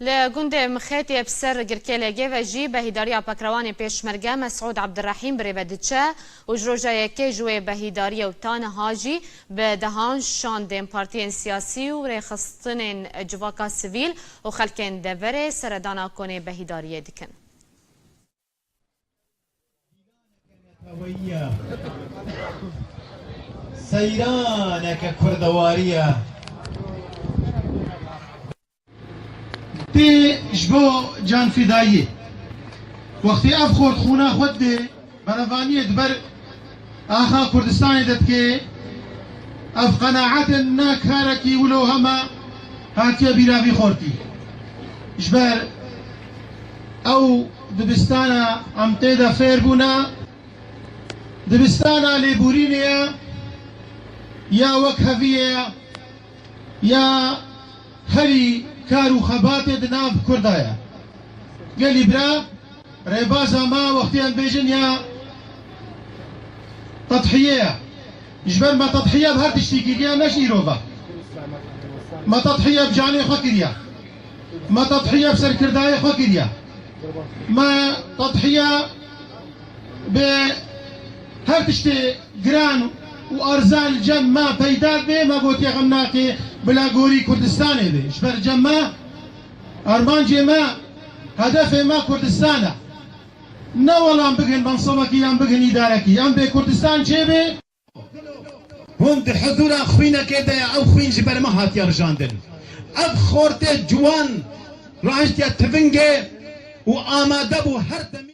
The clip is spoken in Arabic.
لگوند مخیتی بسر گرکلگی و جی به هیداری پکروان پیشمرگه مسعود عبدالرحیم بربدچه و جروجه که جوی به هیداری و تان هاجی به دهان شاندن پارتین سیاسی و رخصتن جواکا سویل و خلکن دوره سردانا کنه به هیداری دکن. سيرانك كردوارية تي جبو جان فدائي وقتی اف خورد خونا خود ده بنوانیت بر آخا کردستان دت که اف قناعت ناکارکی ولو هما هاتیا بیرابی خورتی جبر او دبستانا ام تیدا فیر بونا دبستانا لیبورینیا یا وەک هەڤیەیە یا هەری کار و خەباتێ ناو کوردایە گەلی برا ڕێبازە ما وەختیان بێژن یا تەضحیەیە ژبەر مە تەضحیە بە هەر تشتی کردیان نەش ئیرۆڤە مە تەضحیە بجانێ خۆ کردیا مە تەضحیە بسەرکردایە خۆ کردیا مە تەضحیە بێ هەر تشتێ گران و ارزان جمع پیدا به ما گوتی غمنا که بلا گوری کردستانه به شبر جمع ارمان جمع هدف ما کردستانه نه ولام بگن منصبکی ام بگن ادارکی ام به کردستان چه به هم در حضور خوینا كده او خوین جبر ما هات يرجاندن اب خورت جوان راجت تفنگه و آماده بو هر دمی